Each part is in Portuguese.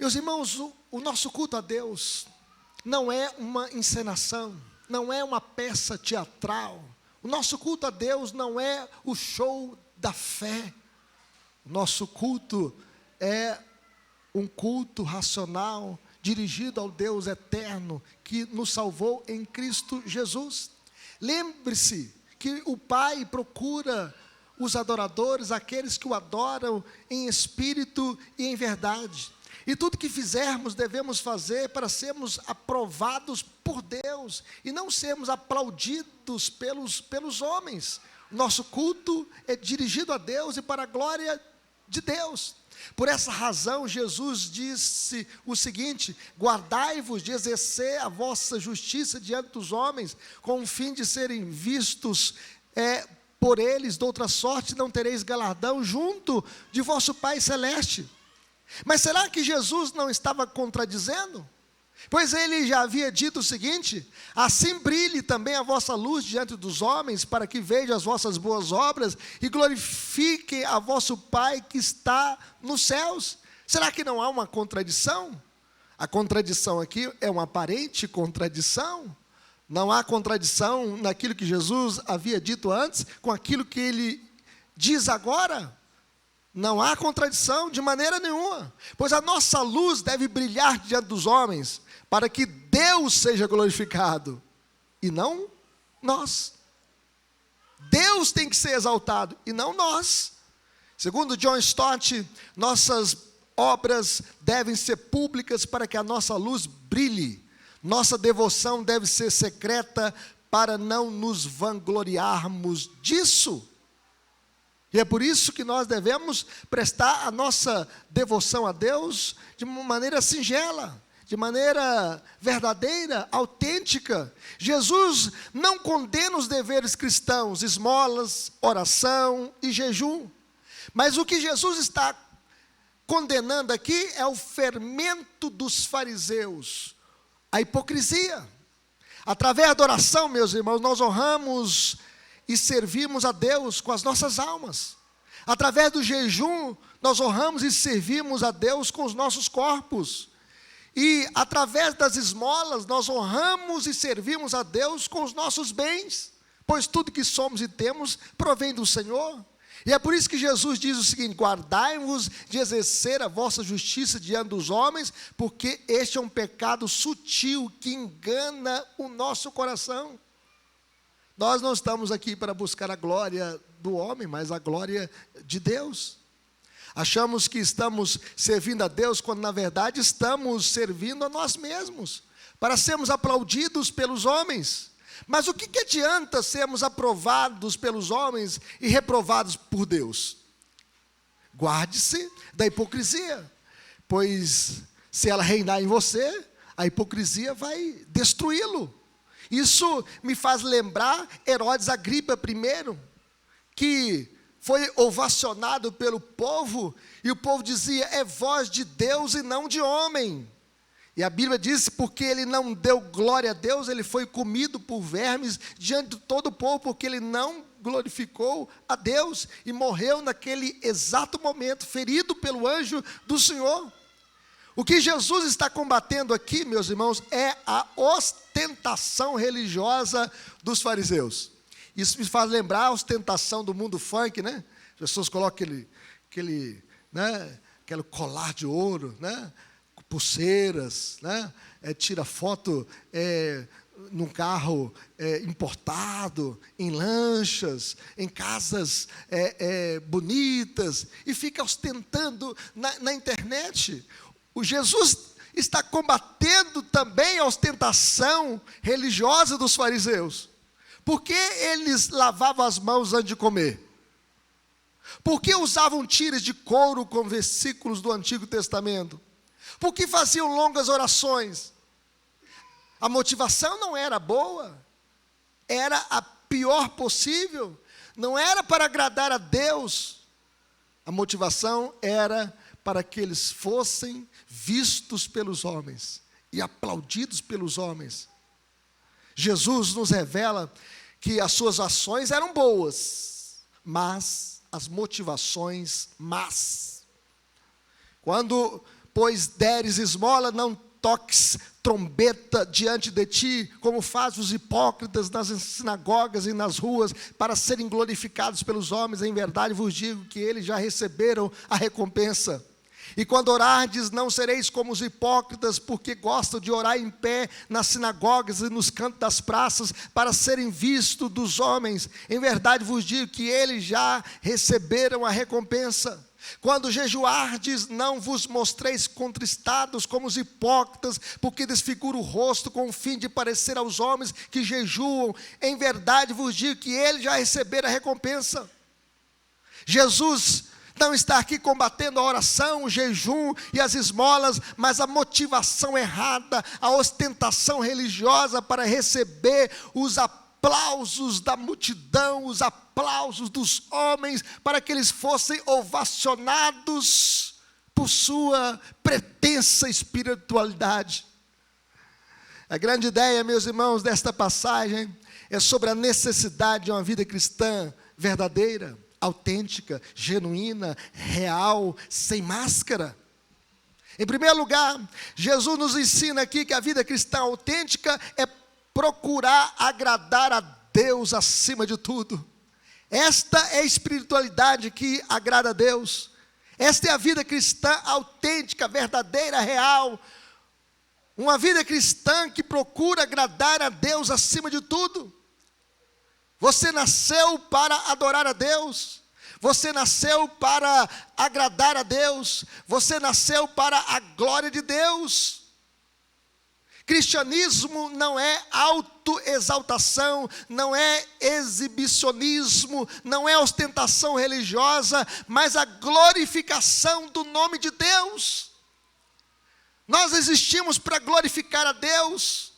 Meus irmãos, o nosso culto a Deus não é uma encenação, não é uma peça teatral. O nosso culto a Deus não é o show da fé. O nosso culto é um culto racional, dirigido ao Deus eterno, que nos salvou em Cristo Jesus. Lembre-se que o Pai procura os adoradores, aqueles que o adoram em espírito e em verdade. E tudo que fizermos, devemos fazer para sermos aprovados por Deus, e não sermos aplaudidos pelos homens. Nosso culto é dirigido a Deus e para a glória de Deus. Por essa razão, Jesus disse o seguinte: guardai-vos de exercer a vossa justiça diante dos homens, com o fim de serem vistos por eles, de outra sorte não tereis galardão junto de vosso Pai Celeste. Mas será que Jesus não estava contradizendo? Pois ele já havia dito o seguinte: assim brilhe também a vossa luz diante dos homens, para que vejam as vossas boas obras e glorifiquem a vosso Pai que está nos céus. Será que não há uma contradição? A contradição aqui é uma aparente contradição. Não há contradição naquilo que Jesus havia dito antes com aquilo que ele diz agora. Não há contradição de maneira nenhuma, pois a nossa luz deve brilhar diante dos homens, para que Deus seja glorificado, e não nós. Deus tem que ser exaltado, e não nós. Segundo John Stott, nossas obras devem ser públicas para que a nossa luz brilhe. Nossa devoção deve ser secreta para não nos vangloriarmos disso. E é por isso que nós devemos prestar a nossa devoção a Deus de uma maneira singela, de maneira verdadeira, autêntica. Jesus não condena os deveres cristãos, esmolas, oração e jejum. Mas o que Jesus está condenando aqui é o fermento dos fariseus, a hipocrisia. Através da oração, meus irmãos, nós honramos e servimos a Deus com as nossas almas. Através do jejum, nós honramos e servimos a Deus com os nossos corpos. E através das esmolas, nós honramos e servimos a Deus com os nossos bens, pois tudo que somos e temos provém do Senhor. E é por isso que Jesus diz o seguinte: guardai-vos de exercer a vossa justiça diante dos homens, porque este é um pecado sutil que engana o nosso coração. Nós não estamos aqui para buscar a glória do homem, mas a glória de Deus. Achamos que estamos servindo a Deus, quando na verdade estamos servindo a nós mesmos, para sermos aplaudidos pelos homens. Mas o que adianta sermos aprovados pelos homens e reprovados por Deus? Guarde-se da hipocrisia, pois se ela reinar em você, a hipocrisia vai destruí-lo. Isso me faz lembrar Herodes Agripa I, que foi ovacionado pelo povo, e o povo dizia: é voz de Deus e não de homem. E a Bíblia diz: porque ele não deu glória a Deus, ele foi comido por vermes diante de todo o povo, porque ele não glorificou a Deus, e morreu naquele exato momento, ferido pelo anjo do Senhor. O que Jesus está combatendo aqui, meus irmãos, é a ostentação religiosa dos fariseus. Isso me faz lembrar a ostentação do mundo funk, né? As pessoas colocam aquele colar de ouro, né? Pulseiras, né? Tira foto num carro importado, em lanchas, em casas bonitas, e fica ostentando na internet. O Jesus está combatendo também a ostentação religiosa dos fariseus. Por que eles lavavam as mãos antes de comer? Por que usavam tiras de couro com versículos do Antigo Testamento? Por que faziam longas orações? A motivação não era boa, era a pior possível, não era para agradar a Deus. A motivação era para que eles fossem vistos pelos homens e aplaudidos pelos homens. Jesus nos revela que as suas ações eram boas, mas as motivações más. Quando pois deres esmola, não toques trombeta diante de ti, como fazem os hipócritas nas sinagogas e nas ruas, para serem glorificados pelos homens. Em verdade vos digo que eles já receberam a recompensa. E quando orardes, não sereis como os hipócritas, porque gostam de orar em pé nas sinagogas e nos cantos das praças, para serem vistos dos homens. Em verdade vos digo que eles já receberam a recompensa. Quando jejuardes, não vos mostreis contristados como os hipócritas, porque desfiguram o rosto com o fim de parecer aos homens que jejuam. Em verdade vos digo que eles já receberam a recompensa. Jesus não está aqui combatendo a oração, o jejum e as esmolas, mas a motivação errada, a ostentação religiosa para receber os aplausos da multidão, os aplausos dos homens, para que eles fossem ovacionados por sua pretensa espiritualidade. A grande ideia, meus irmãos, desta passagem é sobre a necessidade de uma vida cristã verdadeira, autêntica, genuína, real, sem máscara. Em primeiro lugar, Jesus nos ensina aqui que a vida cristã autêntica é procurar agradar a Deus acima de tudo. Esta é a espiritualidade que agrada a Deus. Esta é a vida cristã autêntica, verdadeira, real. Uma vida cristã que procura agradar a Deus acima de tudo. Você nasceu para adorar a Deus. Você nasceu para agradar a Deus. Você nasceu para a glória de Deus. Cristianismo não é autoexaltação, não é exibicionismo, não é ostentação religiosa, mas a glorificação do nome de Deus. Nós existimos para glorificar a Deus.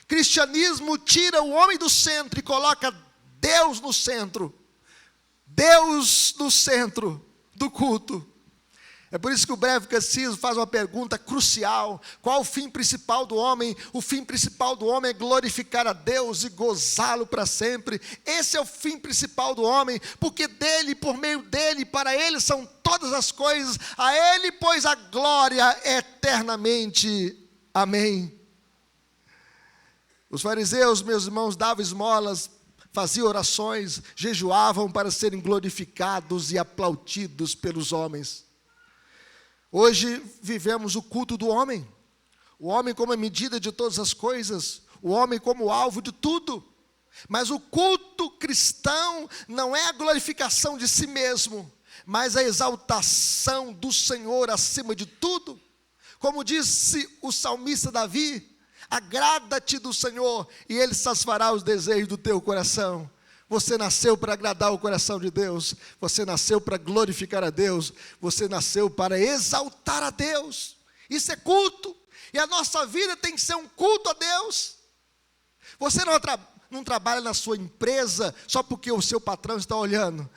Cristianismo tira o homem do centro e coloca Deus no centro. Deus no centro do culto. É por isso que o breve catecismo faz uma pergunta crucial: qual o fim principal do homem? O fim principal do homem é glorificar a Deus e gozá-lo para sempre. Esse é o fim principal do homem, porque dele, por meio dele, para ele são todas as coisas. A ele, pois, a glória eternamente. Amém. Os fariseus, meus irmãos, davam esmolas, faziam orações, jejuavam para serem glorificados e aplaudidos pelos homens. Hoje vivemos o culto do homem, o homem como a medida de todas as coisas, o homem como alvo de tudo. Mas o culto cristão não é a glorificação de si mesmo, mas a exaltação do Senhor acima de tudo. Como disse o salmista Davi: agrada-te do Senhor e Ele satisfará os desejos do teu coração. Você nasceu para agradar o coração de Deus. Você nasceu para glorificar a Deus. Você nasceu para exaltar a Deus. Isso é culto. E a nossa vida tem que ser um culto a Deus. Você não trabalha na sua empresa só porque o seu patrão está olhando.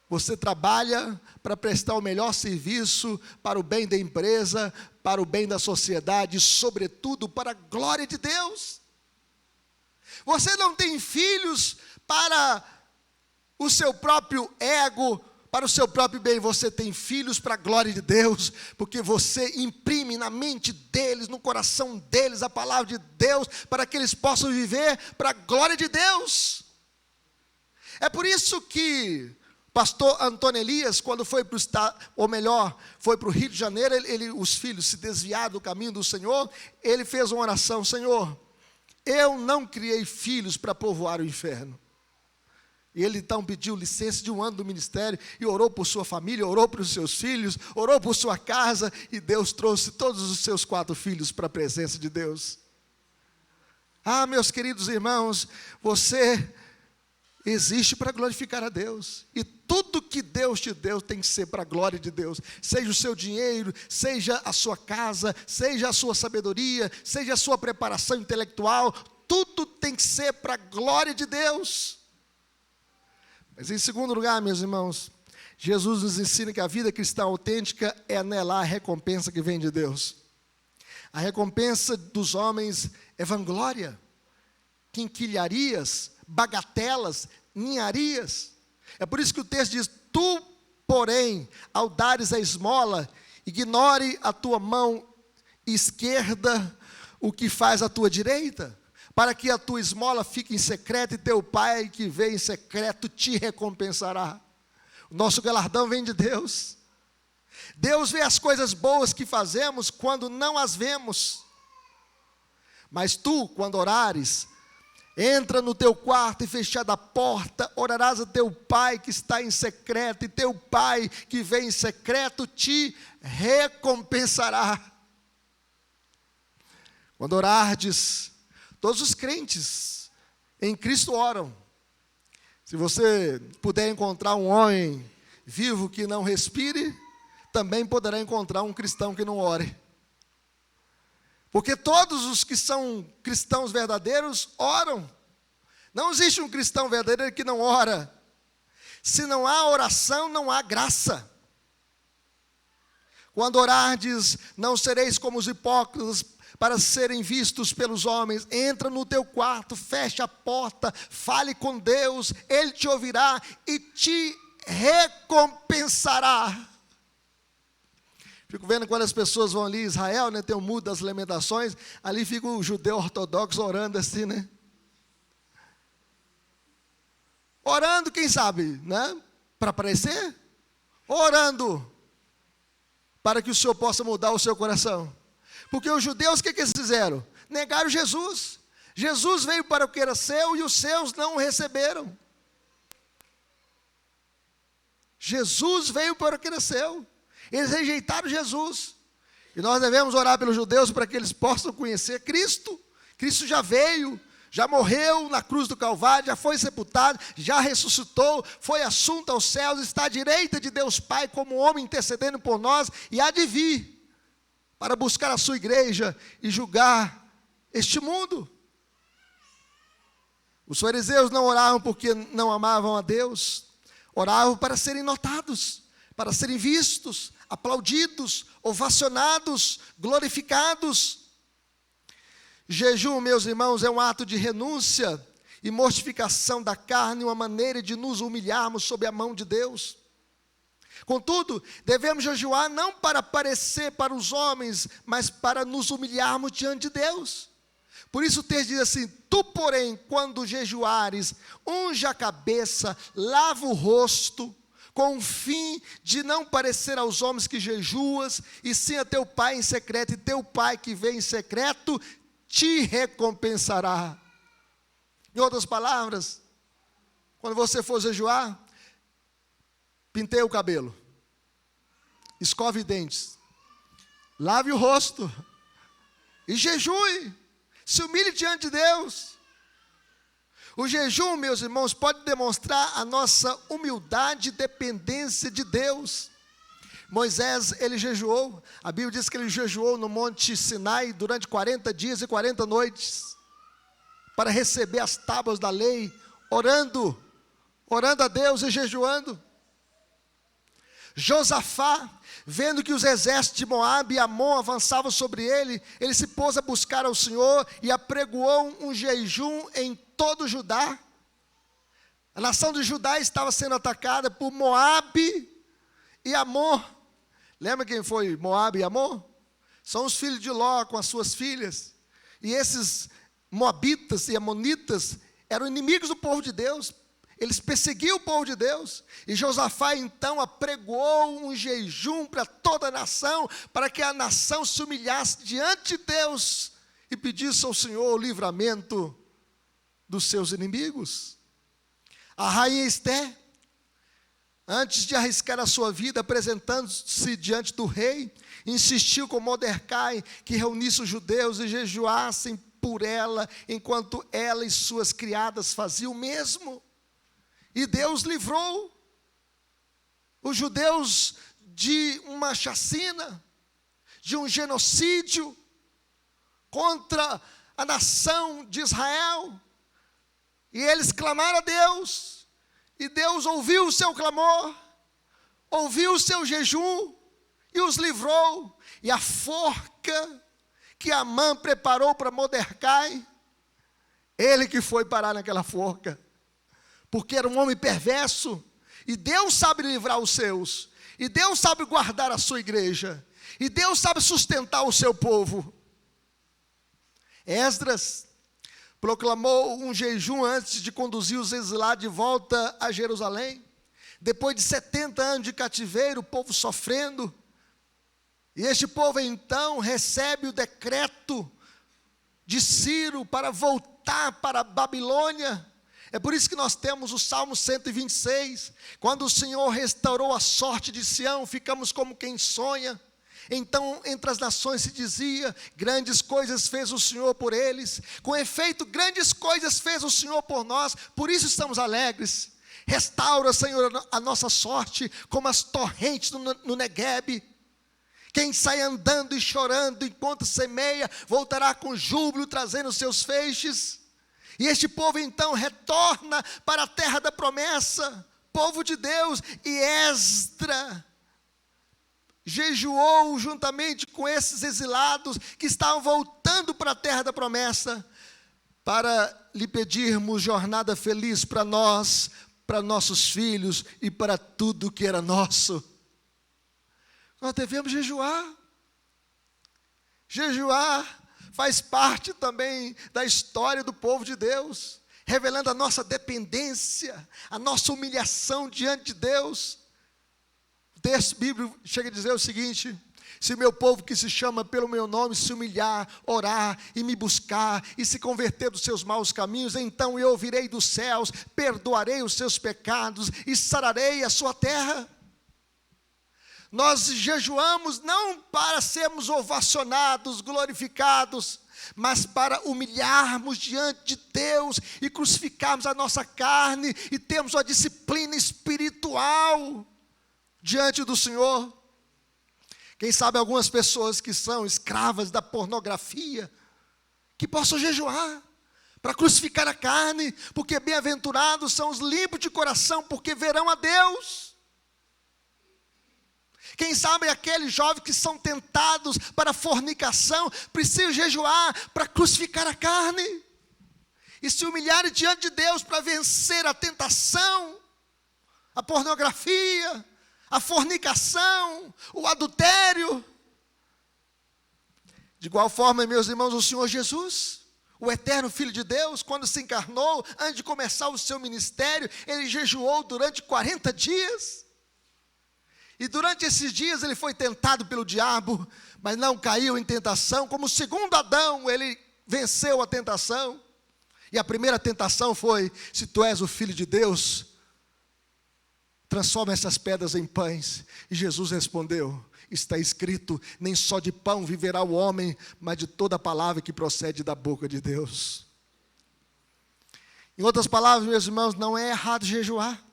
Você trabalha para prestar o melhor serviço para o bem da empresa, para o bem da sociedade e, sobretudo, para a glória de Deus. Você não tem filhos para o seu próprio ego, para o seu próprio bem. Você tem filhos para a glória de Deus, porque você imprime na mente deles, no coração deles, a palavra de Deus, para que eles possam viver para a glória de Deus. É por isso que pastor Antônio Elias, quando foi para o estado, ou melhor, foi para o Rio de Janeiro, os filhos se desviaram do caminho do Senhor, ele fez uma oração: Senhor, eu não criei filhos para povoar o inferno. E ele então pediu licença de 1 ano do ministério, e orou por sua família, orou por seus filhos, orou por sua casa, e Deus trouxe todos os seus 4 filhos para a presença de Deus. Ah, meus queridos irmãos, você existe para glorificar a Deus, e tudo que Deus te deu tem que ser para a glória de Deus, seja o seu dinheiro, seja a sua casa, seja a sua sabedoria, seja a sua preparação intelectual, tudo tem que ser para a glória de Deus. Mas em segundo lugar, meus irmãos, Jesus nos ensina que a vida cristã autêntica é anelar a recompensa que vem de Deus. A recompensa dos homens é vanglória, quinquilharias, bagatelas, ninharias. É por isso que o texto diz: tu, porém, ao dares a esmola, Ignore a tua mão esquerda o que faz a tua direita, para que a tua esmola fique em secreto e teu Pai que vê em secreto te recompensará. O nosso galardão vem de Deus. Deus vê as coisas boas que fazemos quando não as vemos. Mas tu, quando orares, entra no teu quarto e fechada a porta, orarás a teu Pai que está em secreto, e teu Pai que vê em secreto te recompensará. Quando orardes, todos os crentes em Cristo oram. Se você puder encontrar um homem vivo que não respire, também poderá encontrar um cristão que não ore. Porque todos os que são cristãos verdadeiros oram. Não existe um cristão verdadeiro que não ora. Se não há oração, não há graça. Quando orardes, não sereis como os hipócritas, para serem vistos pelos homens. Entra no teu quarto, fecha a porta, fale com Deus, Ele te ouvirá e te recompensará. Fico vendo quando as pessoas vão ali em Israel, né, tem o Muro das Lamentações, ali fica o judeu ortodoxo orando assim, né? Orando, quem sabe, né? Para aparecer? Orando, para que o Senhor possa mudar o seu coração. Porque os judeus, o que eles fizeram? Negaram Jesus. Jesus veio para o que era seu e os seus não o receberam. Jesus veio para o que era seu. Eles rejeitaram Jesus. E nós devemos orar pelos judeus para que eles possam conhecer Cristo. Cristo já veio, já morreu na cruz do Calvário, já foi sepultado, já ressuscitou, foi assunto aos céus, está à direita de Deus Pai como homem intercedendo por nós, e há de vir para buscar a sua igreja e julgar este mundo. Os fariseus não oravam porque não amavam a Deus, oravam para serem notados, para serem vistos, aplaudidos, ovacionados, glorificados. Jejum, meus irmãos, é um ato de renúncia e mortificação da carne, uma maneira de nos humilharmos sob a mão de Deus. Contudo, devemos jejuar não para aparecer para os homens, mas para nos humilharmos diante de Deus. Por isso o texto diz assim: tu, porém, quando jejuares, unge a cabeça, lava o rosto, com o fim de não parecer aos homens que jejuas, e sim a teu Pai em secreto, e teu Pai que vem em secreto te recompensará. Em outras palavras, quando você for jejuar, penteie o cabelo, escove dentes, lave o rosto e jejue, se humilhe diante de Deus. O jejum, meus irmãos, pode demonstrar a nossa humildade e dependência de Deus. Moisés, ele jejuou, a Bíblia diz que ele jejuou no Monte Sinai durante 40 dias e 40 noites, para receber as tábuas da lei, orando a Deus e jejuando. Josafá, vendo que os exércitos de Moabe e Amon avançavam sobre ele, ele se pôs a buscar ao Senhor e apregoou um jejum em todo Judá. A nação de Judá estava sendo atacada por Moabe e Amon. Lembra quem foi Moabe e Amon? São os filhos de Ló com as suas filhas. E esses moabitas e amonitas eram inimigos do povo de Deus. Eles perseguiam o povo de Deus. E Josafá então apregoou um jejum para toda a nação, para que a nação se humilhasse diante de Deus e pedisse ao Senhor o livramento dos seus inimigos. A rainha Esté, antes de arriscar a sua vida, apresentando-se diante do rei, insistiu com Mordecai que reunisse os judeus e jejuassem por ela, enquanto ela e suas criadas faziam o mesmo. E Deus livrou os judeus de uma chacina, de um genocídio contra a nação de Israel. E eles clamaram a Deus, e Deus ouviu o seu clamor, ouviu o seu jejum, e os livrou. E a forca que Amã preparou para Mordecai, ele que foi parar naquela forca, porque era um homem perverso. E Deus sabe livrar os seus, e Deus sabe guardar a sua igreja. E Deus sabe sustentar o seu povo. Esdras proclamou um jejum antes de conduzir os exilados de volta a Jerusalém. Depois de 70 anos de cativeiro, o povo sofrendo. E este povo então recebe o decreto de Ciro para voltar para a Babilônia. É por isso que nós temos o Salmo 126. Quando o Senhor restaurou a sorte de Sião, ficamos como quem sonha. Então, entre as nações se dizia: grandes coisas fez o Senhor por eles. Com efeito, grandes coisas fez o Senhor por nós, por isso estamos alegres. Restaura, Senhor, a nossa sorte, como as torrentes no Neguebe. Quem sai andando e chorando enquanto semeia, voltará com júbilo, trazendo os seus feixes. E este povo então retorna para a terra da promessa, povo de Deus. E Esdras jejuou juntamente com esses exilados que estavam voltando para a terra da promessa, para lhe pedirmos jornada feliz para nós, para nossos filhos e para tudo que era nosso. Nós devemos jejuar. Jejuar faz parte também da história do povo de Deus, revelando a nossa dependência, a nossa humilhação diante de Deus. O texto bíblico chega a dizer o seguinte: se o meu povo que se chama pelo meu nome se humilhar, orar e me buscar e se converter dos seus maus caminhos, então eu ouvirei dos céus, perdoarei os seus pecados e sararei a sua terra. Nós jejuamos não para sermos ovacionados, glorificados, mas para humilharmos diante de Deus e crucificarmos a nossa carne e termos uma disciplina espiritual diante do Senhor. Quem sabe algumas pessoas que são escravas da pornografia, que possam jejuar para crucificar a carne, porque bem-aventurados são os limpos de coração, porque verão a Deus. Quem sabe aqueles jovens que são tentados para a fornicação, precisam jejuar para crucificar a carne, e se humilharem diante de Deus para vencer a tentação, a pornografia, a fornicação, o adultério. De igual forma, meus irmãos, o Senhor Jesus, o eterno Filho de Deus, quando se encarnou, antes de começar o seu ministério, ele jejuou durante 40 dias. E durante esses dias ele foi tentado pelo diabo, mas não caiu em tentação. Como o segundo Adão, ele venceu a tentação. E a primeira tentação foi: se tu és o Filho de Deus, transforma essas pedras em pães. E Jesus respondeu: está escrito, nem só de pão viverá o homem, mas de toda palavra que procede da boca de Deus. Em outras palavras, meus irmãos, não é errado jejuar.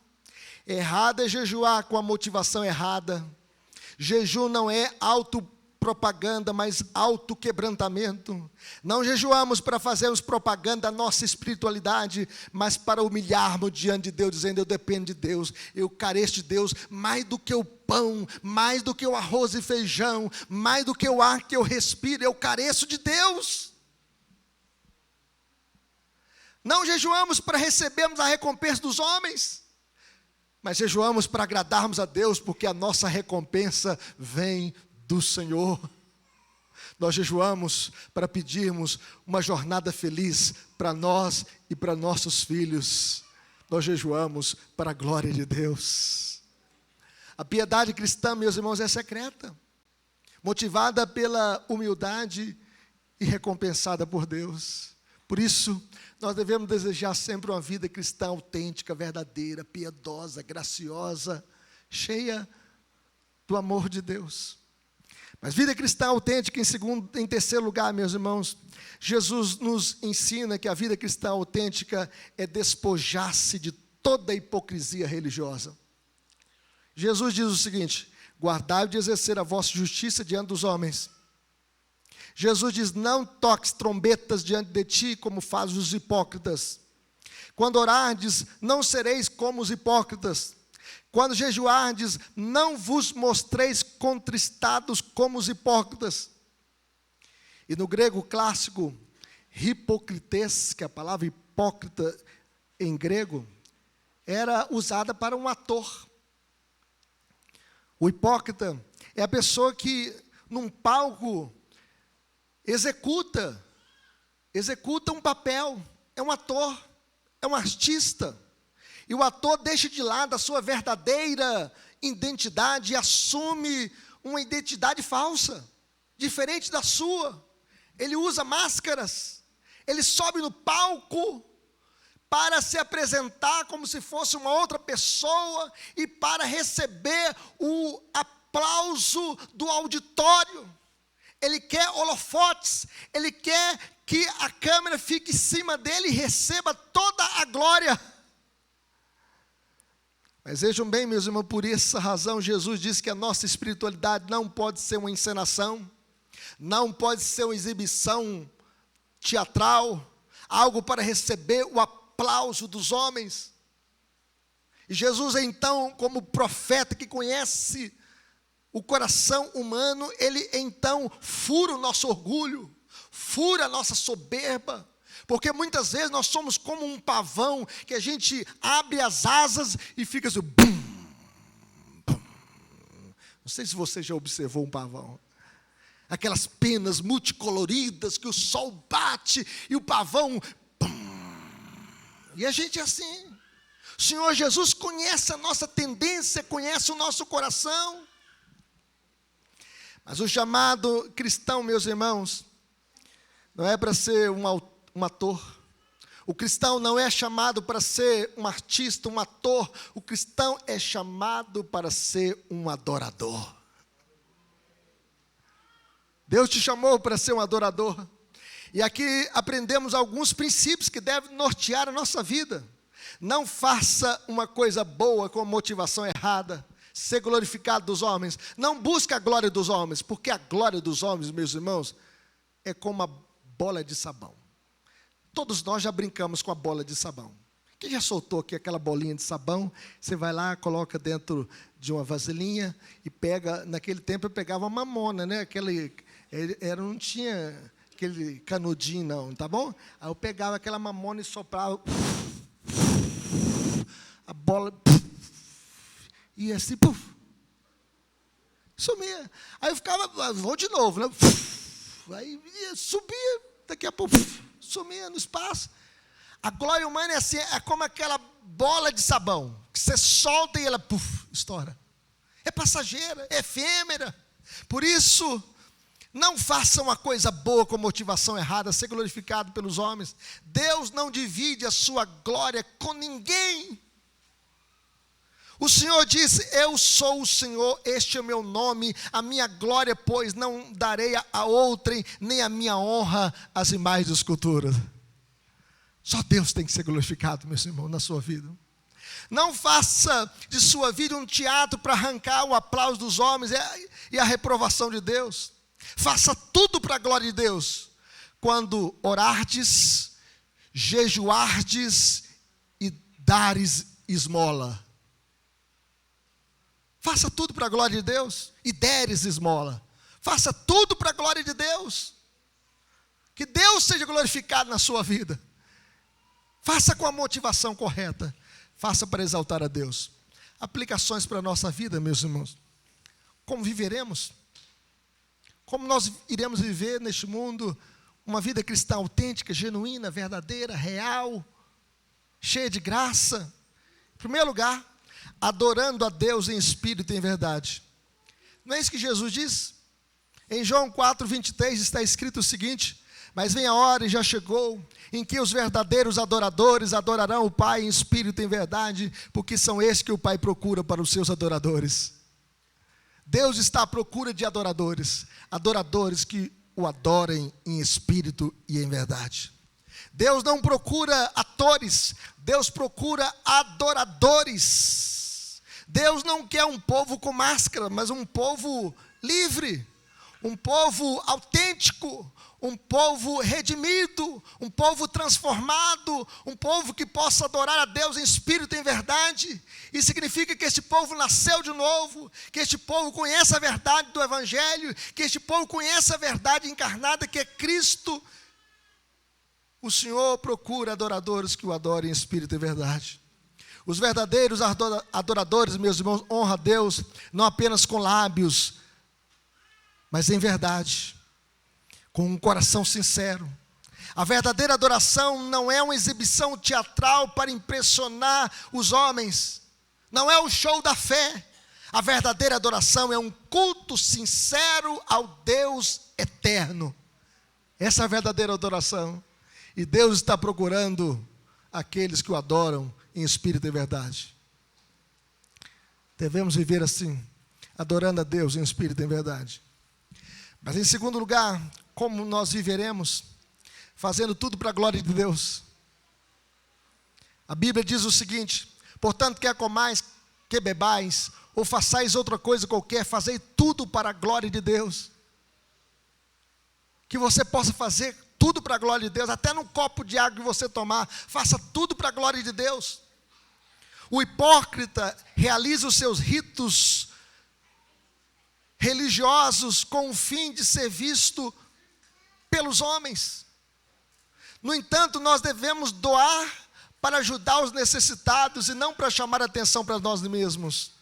Errado é jejuar com a motivação errada. Jejum não é autopropaganda, mas autoquebrantamento. Não jejuamos para fazermos propaganda da nossa espiritualidade, mas para humilharmos diante de Deus, dizendo: eu dependo de Deus, eu careço de Deus, mais do que o pão, mais do que o arroz e feijão, mais do que o ar que eu respiro, eu careço de Deus. Não jejuamos para recebermos a recompensa dos homens, mas jejuamos para agradarmos a Deus, porque a nossa recompensa vem do Senhor. Nós jejuamos para pedirmos uma jornada feliz para nós e para nossos filhos. Nós jejuamos para a glória de Deus. A piedade cristã, meus irmãos, é secreta, motivada pela humildade e recompensada por Deus. Por isso, nós devemos desejar sempre uma vida cristã autêntica, verdadeira, piedosa, graciosa, cheia do amor de Deus. Mas vida cristã autêntica, em terceiro lugar, meus irmãos, Jesus nos ensina que a vida cristã autêntica é despojar-se de toda a hipocrisia religiosa. Jesus diz o seguinte: guardai de exercer a vossa justiça diante dos homens. Jesus diz: não toques trombetas diante de ti, como fazem os hipócritas. Quando orardes, não sereis como os hipócritas. Quando jejuardes, não vos mostreis contristados como os hipócritas. E no grego clássico, hipocrites, que é a palavra hipócrita em grego, era usada para um ator. O hipócrita é a pessoa que num palco, executa um papel, é um ator, é um artista. E o ator deixa de lado a sua verdadeira identidade e assume uma identidade falsa, diferente da sua. Ele usa máscaras, ele sobe no palco para se apresentar como se fosse uma outra pessoa e para receber o aplauso do auditório. Ele quer holofotes, ele quer que a câmera fique em cima dele e receba toda a glória. Mas vejam bem, meus irmãos, por essa razão Jesus disse que a nossa espiritualidade não pode ser uma encenação, não pode ser uma exibição teatral, algo para receber o aplauso dos homens. E Jesus, então, como profeta que conhece o coração humano, ele então fura o nosso orgulho, fura a nossa soberba, porque muitas vezes nós somos como um pavão, que a gente abre as asas e fica assim, bum, bum. Não sei se você já observou um pavão, aquelas penas multicoloridas que o sol bate e o pavão, bum. E a gente é assim. O Senhor Jesus conhece a nossa tendência, conhece o nosso coração. Mas o chamado cristão, meus irmãos, não é para ser um ator. O cristão não é chamado para ser um artista, um ator. O cristão é chamado para ser um adorador. Deus te chamou para ser um adorador. E aqui aprendemos alguns princípios que devem nortear a nossa vida. Não faça uma coisa boa com motivação errada. Ser glorificado dos homens. Não busque a glória dos homens, porque a glória dos homens, meus irmãos, é como uma bola de sabão. Todos nós já brincamos com a bola de sabão. Quem já soltou aqui aquela bolinha de sabão? Você vai lá, coloca dentro de uma vasilhinha e pega, naquele tempo eu pegava uma mamona, né? Não tinha aquele canudinho não, tá bom? Aí eu pegava aquela mamona e soprava, a bola, e assim, sumia. Aí eu ficava, vou de novo, né? Aí subia, daqui a pouco, sumia no espaço. A glória humana é assim, é como aquela bola de sabão, que você solta e ela, estoura. É passageira, é efêmera. Por isso, não faça uma coisa boa com motivação errada, ser glorificado pelos homens. Deus não divide a sua glória com ninguém. O Senhor disse, eu sou o Senhor, este é o meu nome, a minha glória, pois, não darei a outrem, nem a minha honra às imagens de escultura. Só Deus tem que ser glorificado, meus irmãos, na sua vida. Não faça de sua vida um teatro para arrancar o aplauso dos homens e a reprovação de Deus. Faça tudo para a glória de Deus. Quando orardes, jejuardes e dares esmola. Faça tudo para a glória de Deus e deres esmola. Faça tudo para a glória de Deus. Que Deus seja glorificado na sua vida. Faça com a motivação correta. Faça para exaltar a Deus. Aplicações para a nossa vida, meus irmãos. Como viveremos? Como nós iremos viver neste mundo uma vida cristã autêntica, genuína, verdadeira, real, cheia de graça? Em primeiro lugar, adorando a Deus em espírito e em verdade. Não é isso que Jesus diz? Em João 4:23 está escrito o seguinte: mas vem a hora, e já chegou, em que os verdadeiros adoradores adorarão o Pai em espírito e em verdade, porque são esses que o Pai procura para os seus adoradores. Deus está à procura de adoradores, adoradores que o adorem em espírito e em verdade. Deus não procura atores, Deus procura adoradores. Deus não quer um povo com máscara, mas um povo livre, um povo autêntico, um povo redimido, um povo transformado, um povo que possa adorar a Deus em espírito e em verdade. Isso significa que este povo nasceu de novo, que este povo conhece a verdade do Evangelho, que este povo conhece a verdade encarnada que é Cristo. O Senhor procura adoradores que o adorem em espírito e verdade. Os verdadeiros adoradores, meus irmãos, honram a Deus não apenas com lábios, mas em verdade, com um coração sincero. A verdadeira adoração não é uma exibição teatral para impressionar os homens, não é o show da fé. A verdadeira adoração é um culto sincero ao Deus eterno. Essa é a verdadeira adoração. E Deus está procurando aqueles que o adoram em espírito e verdade. Devemos viver assim, adorando a Deus em espírito e em verdade. Mas em segundo lugar, como nós viveremos? Fazendo tudo para a glória de Deus. A Bíblia diz o seguinte: portanto, quer comais, que bebais, ou façais outra coisa qualquer, fazei tudo para a glória de Deus. Que você possa fazer tudo para a glória de Deus, até num copo de água que você tomar, faça tudo para a glória de Deus. O hipócrita realiza os seus ritos religiosos com o fim de ser visto pelos homens. No entanto, nós devemos doar para ajudar os necessitados e não para chamar atenção para nós mesmos.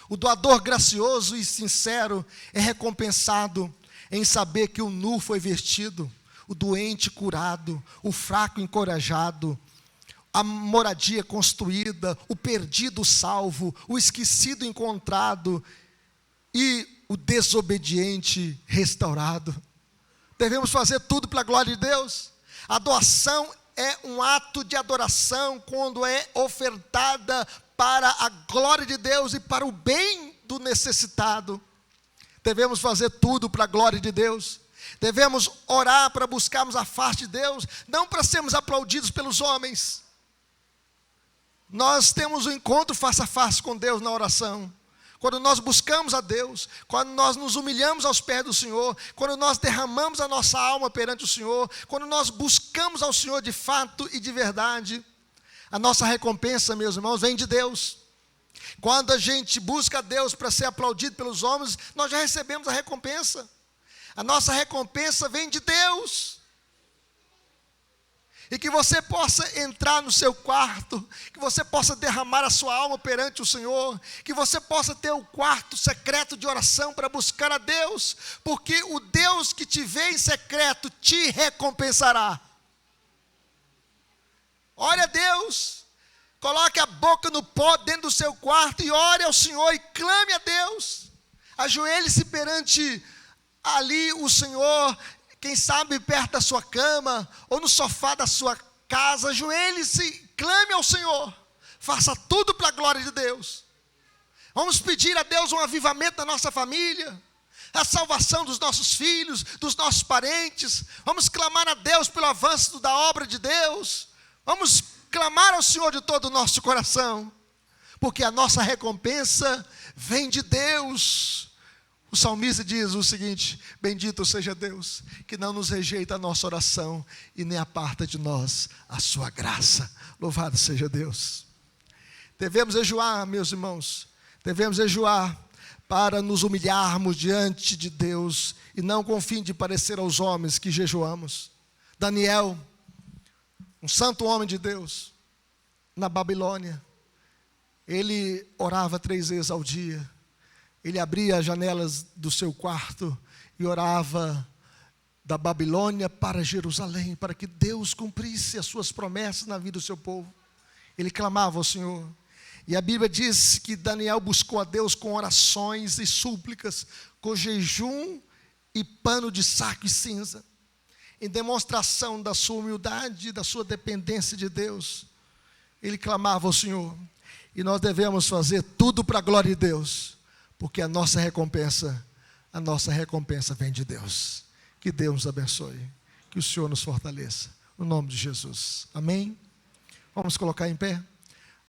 O doador gracioso e sincero é recompensado em saber que o nu foi vestido, o doente curado, o fraco encorajado, a moradia construída, o perdido salvo, o esquecido encontrado e o desobediente restaurado. Devemos fazer tudo para a glória de Deus. A doação é um ato de adoração quando é ofertada para a glória de Deus e para o bem do necessitado. Devemos fazer tudo para a glória de Deus. Devemos orar para buscarmos a face de Deus, não para sermos aplaudidos pelos homens. Nós temos um encontro face a face com Deus na oração. Quando nós buscamos a Deus, quando nós nos humilhamos aos pés do Senhor, quando nós derramamos a nossa alma perante o Senhor, quando nós buscamos ao Senhor de fato e de verdade, a nossa recompensa, meus irmãos, vem de Deus. Quando a gente busca a Deus para ser aplaudido pelos homens, nós já recebemos a recompensa. A nossa recompensa vem de Deus. E que você possa entrar no seu quarto, que você possa derramar a sua alma perante o Senhor, que você possa ter o quarto secreto de oração para buscar a Deus, porque o Deus que te vê em secreto te recompensará. Ore a Deus, coloque a boca no pó dentro do seu quarto e ore ao Senhor e clame a Deus. Ajoelhe-se perante ali o Senhor, quem sabe perto da sua cama, ou no sofá da sua casa, ajoelhe-se, clame ao Senhor, faça tudo para a glória de Deus. Vamos pedir a Deus um avivamento na nossa família, a salvação dos nossos filhos, dos nossos parentes. Vamos clamar a Deus pelo avanço da obra de Deus. Vamos clamar ao Senhor de todo o nosso coração, porque a nossa recompensa vem de Deus. O salmista diz o seguinte: bendito seja Deus, que não nos rejeita a nossa oração e nem aparta de nós a sua graça. Louvado seja Deus. Devemos jejuar, meus irmãos, devemos jejuar para nos humilharmos diante de Deus e não com o fim de parecer aos homens que jejuamos. Daniel, um santo homem de Deus, na Babilônia, ele orava 3 vezes ao dia. Ele abria as janelas do seu quarto e orava da Babilônia para Jerusalém, para que Deus cumprisse as suas promessas na vida do seu povo. Ele clamava ao Senhor. E a Bíblia diz que Daniel buscou a Deus com orações e súplicas, com jejum e pano de saco e cinza, em demonstração da sua humildade, da sua dependência de Deus. Ele clamava ao Senhor. E nós devemos fazer tudo para a glória de Deus, porque a nossa recompensa vem de Deus. Que Deus nos abençoe, que o Senhor nos fortaleça, no nome de Jesus, amém? Vamos colocar em pé?